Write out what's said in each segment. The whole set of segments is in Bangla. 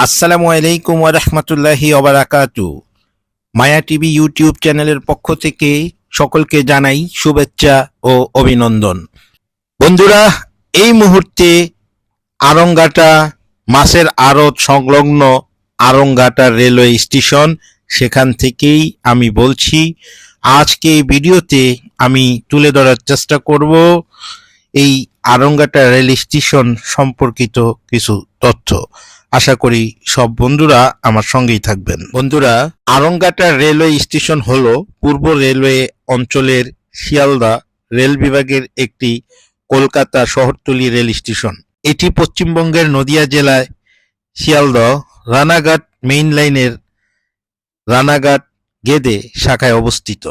আসসালামু আলাইকুম ওয়া রাহমাতুল্লাহি ওয়া বারাকাতু। মায়া টিভি ইউটিউব চ্যানেলের পক্ষ থেকে সকলকে জানাই শুভেচ্ছা ও অভিনন্দন। বন্ধুরা, এই মুহূর্তে আরংঘাটা মাছের আড়ত সংলগ্ন আরংঘাটা রেলওয়ে স্টেশন, সেখান থেকেই আমি বলছি। আজকে এই ভিডিওতে আমি তুলে ধরার চেষ্টা করব এই আরংঘাটা রেল স্টেশন সম্পর্কিত কিছু তথ্য। আশা করি সব বন্ধুরা আমার সঙ্গেই থাকবেন। বন্ধুরা, আরংঘাটা রেলওয়ে স্টেশন হলো পূর্ব রেলওয়ে অঞ্চলের শিয়ালদা রেল বিভাগের একটি কলকাতা শহরতলি রেল স্টেশন। এটি পশ্চিমবঙ্গের নদিয়া জেলায় শিয়ালদহ রানাঘাট মেইন লাইনের রানাঘাট গেদে শাখায় অবস্থিত।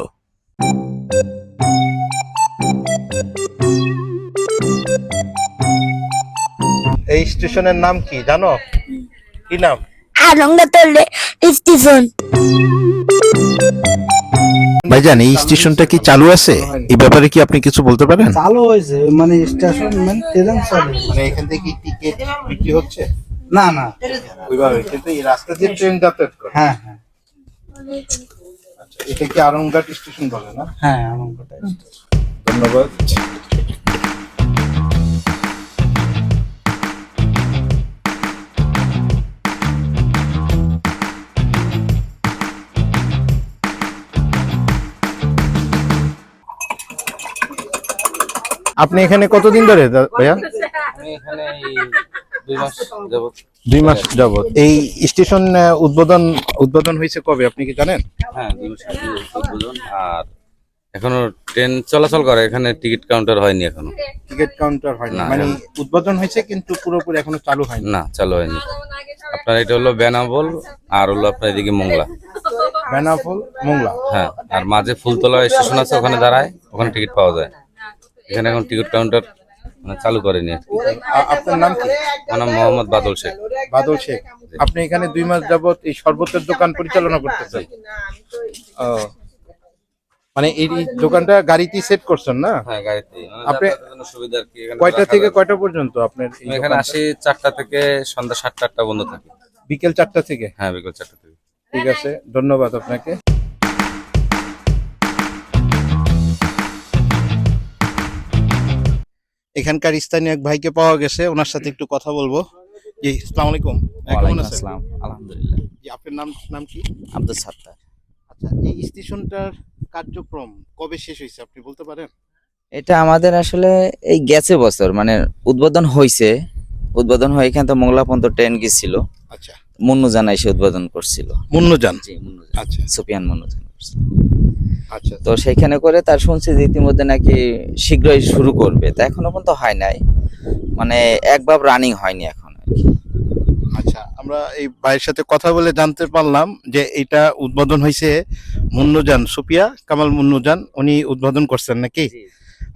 এই স্টেশনের নাম কি জানো? কি নাম? আরংঘাটা স্টেশন। ভাইজান, এই স্টেশনটা কি চালু আছে? এই ব্যাপারে কি আপনি কিছু বলতে পারেন? চালু হয়েছে মানে স্টেশন মানে ট্রেন চালু। মানে এখান থেকে টিকিট বিক্রি হচ্ছে? না না, ওইভাবে, কিন্তু এই রাস্তা দিয়ে ট্রেন যাতায়াত করে। হ্যাঁ হ্যাঁ আচ্ছা, এটা কি আরংঘাট স্টেশন বলে না? হ্যাঁ আরংঘাটা স্টেশন। ধন্যবাদ। আপনি এখানে কতদিন ধরে ভাইয়া? আমি এখানে এই 2 মাস যাবত। 2 মাস যাবত। এই স্টেশন উদ্বোধন হয়েছে কবে আপনি কি জানেন? হ্যাঁ 2 মাস আগে উদ্বোধন। আর এখনো ট্রেন চলাচল করে, এখানে টিকিট কাউন্টার হয়নি এখনো। টিকিট কাউন্টার হয়নি, না, মানে উদ্বোধন হয়েছে কিন্তু পুরোপুরি এখনো চালু হয়নি। না, চালু হয়নি। আপনার এটা হলো বেনাপোল, আর হলো আপনার এদিকে মোংলা। বেনাপোল মোংলা। হ্যাঁ, আর মাঝে ফুলতলা স্টেশন আছে, ওখানে দাঁড়ায়, ওখানে টিকিট পাওয়া যায়। এখানে এখন টিকিট কাউন্টার মানে চালু করেনি আর কি। আপনার নাম কি? আমার নাম মোহাম্মদ বাদল শেখ। বাদল শেখ। আপনি এখানে 2 মাস যাবত এই শরবতের দোকান পরিচালনা করতেছেন? ও, মানে এই দোকানটা গাড়িতে সেট করছেন না? হ্যাঁ, গাড়িতে আপনি সুবিধা আর কি। এখানে কয়টা থেকে কয়টা পর্যন্ত আপনার এই আমি এখানে দোকানটা? আসি 4টা থেকে সন্ধ্যা 7টা 8টা বন্ধ থাকে। বিকেল 4টা থেকে? হ্যাঁ, বিকেল 4টা থেকে। ঠিক আছে, ধন্যবাদ আপনাকে। এখানকার স্থানীয় এক ভাইকে পাওয়া গেছে, ওনার সাথে একটু কথা বলবো। জি, আসসালামু আলাইকুম। কেমন আছেন? আসসালাম, আলহামদুলিল্লাহ। জি, আপনার নাম কি? আব্দুল সাত্তার। আচ্ছা, এই স্টেশনটার কার্যক্রম কবে শেষ হয়েছে আপনি বলতে পারেন? এটা আমাদের আসলে এই গেছে বছর মানে উদ্বোধন হয়েছে। উদ্বোধন হয়ে এখান তো মোংলা পর্যন্ত ট্রেন গেছিল। আচ্ছা, মুন্নুজান এসে উদ্বোধন করছিল। মুন্নুজান। জি, মুন্নুজান। আচ্ছা সুফিয়ান মুন্নুজান করছিল। আচ্ছা। তো সেইখানে করে তার শুনছি যে ইতিমধ্যে নাকি শীঘ্রই শুরু করবে, তা এখনো পর্যন্ত হয় নাই, মানে একবার রানিং হয়নি এখন আর কি। আচ্ছা, আমরা এই ভাইয়ের সাথে কথা বলে জানতে পারলাম যে এটা উদ্বোধন হয়েছে মুন্নুজান, সুপিয়া কামাল মুন্নুজান উনি উদ্বোধন করছেন নাকি?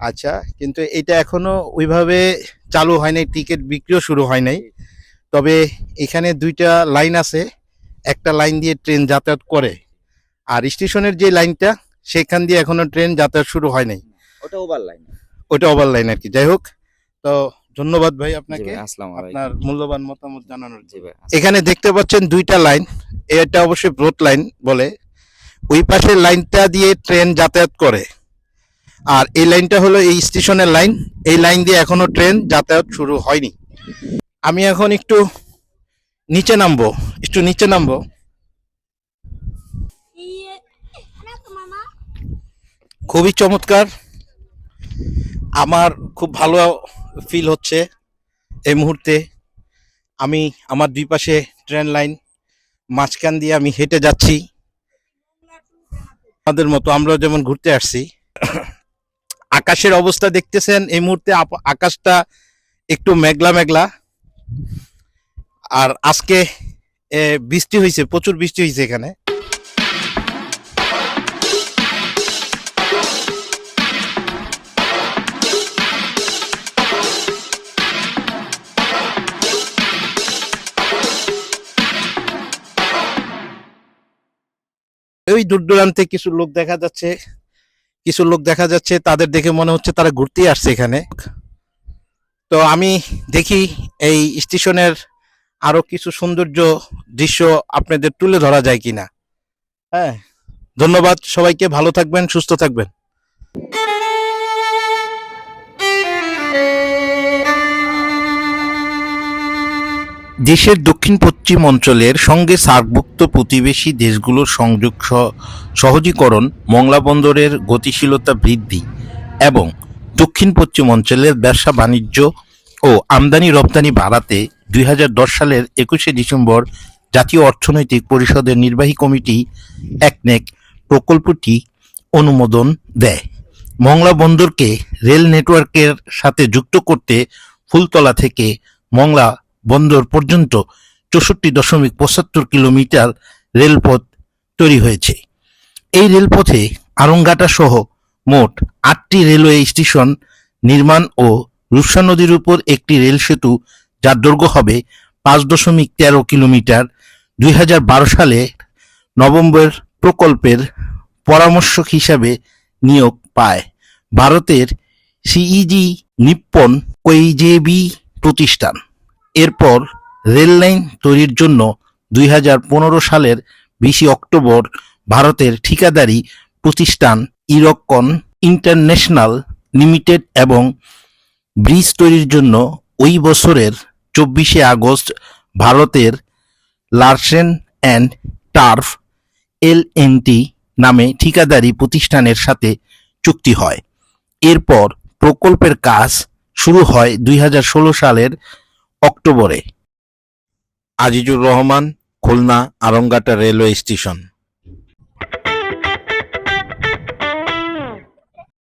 আচ্ছা, কিন্তু এটা এখনো ওইভাবে চালু হয় নাই, টিকিট বিক্রিও শুরু হয় নাই। তবে এখানে 2টা লাইন আছে, একটা লাইন দিয়ে ট্রেন যাতায়াত করে, আর স্টেশনের যে লাইনটা সেখান দিয়ে এখনো ট্রেন যাতায়াত শুরু হয় নাই। ওটা ওভার লাইন। ওটা ওভার লাইন আর কি। যাই হোক, তো ধন্যবাদ ভাই আপনাকে আসসালামু আলাইকুম। আপনার মূল্যবান মতামত জানানোর জি জন্য। ভাই। এখানে দেখতে পাচ্ছেন 2টা লাইন, এটা অবশ্যই ব্রড লাইন বলে। ওই পাশের লাইনটা দিয়ে ট্রেন যাতায়াত করে, আর এই লাইনটা হলো এই স্টেশনের লাইন। এই লাইন দিয়ে এখনো ট্রেন যাতায়াত শুরু হয়নি। আমি এখন একটু নিচে নামবো। খুবই চমৎকার, আমার খুব ভালো ফিল হচ্ছে এই মুহূর্তে। আমি আমার 2 পাশে ট্রেন লাইন, মাঝখান দিয়ে আমি হেঁটে যাচ্ছি। আমাদের মতো আমরা যেমন ঘুরতে আসছি। আকাশের অবস্থা দেখতেছেন এই মুহূর্তে, আকাশটা একটু মেঘলা মেঘলা। আর আজকে বৃষ্টি হয়েছে, প্রচুর বৃষ্টি হয়েছে এখানে। ওই দূর দূরান্তে কিছু লোক দেখা যাচ্ছে, তাদের দেখে মনে হচ্ছে তারা ঘুরতে আসছে এখানে। তো আমি দেখি এই স্টেশনের আরো কিছু সৌন্দর্য দৃশ্য আপনাদের তুলে ধরা যায় কিনা। হ্যাঁ, ধন্যবাদ সবাইকে, ভালো থাকবেন, সুস্থ থাকবেন। দেশের দক্ষিণ পশ্চিম অঞ্চলের সঙ্গে সার্কভুক্ত প্রতিবেশী দেশগুলোর সংযোগ সহজীকরণ, মংলা বন্দরের গতিশীলতা বৃদ্ধি এবং দক্ষিণ পশ্চিম অঞ্চলের ব্যবসা বাণিজ্য ও আমদানি রপ্তানি বাড়াতে 2010 সালের 21শে ডিসেম্বর জাতীয় অর্থনৈতিক পরিষদের নির্বাহী কমিটি একনেক প্রকল্পটি অনুমোদন দেয়। মংলা বন্দরকে রেল নেটওয়ার্কের সাথে যুক্ত করতে ফুলতলা থেকে মংলা বন্দর পর্যন্ত 64.75 কিলোমিটার রেলপথ তৈরি হয়েছে। এই রেলপথে আরংঘাটা সহ মোট 8টি রেলওয়ে স্টেশন নির্মাণ ও রূপসা নদীর উপর একটি রেল সেতু, যার দৈর্ঘ্য হবে 5.13 কিলোমিটার। 2012 সালে নভেম্বর প্রকল্পের পরামর্শক হিসাবে নিয়োগ পায় ভারতের সিইজি নিপ্পন কোইজেবি প্রতিষ্ঠান। এরপর রেল লাইন তৈরির জন্য 2015 সালের 20 অক্টোবর ভারতের ঠিকাদারি প্রতিষ্ঠান ইরকন ইন্টারন্যাশনাল লিমিটেড এবং ব্রিজ তৈরির জন্য ওই বছরের 24শে আগস্ট ভারতের লারসেন অ্যান্ড টার্ফ এলএনটি নামে ঠিকাদারি প্রতিষ্ঠানের সাথে চুক্তি হয়। এরপর প্রকল্পের কাজ শুরু হয় 2016 সালের অক্টোবরে। Azizur Rahman, Khulna Aranghata railway station.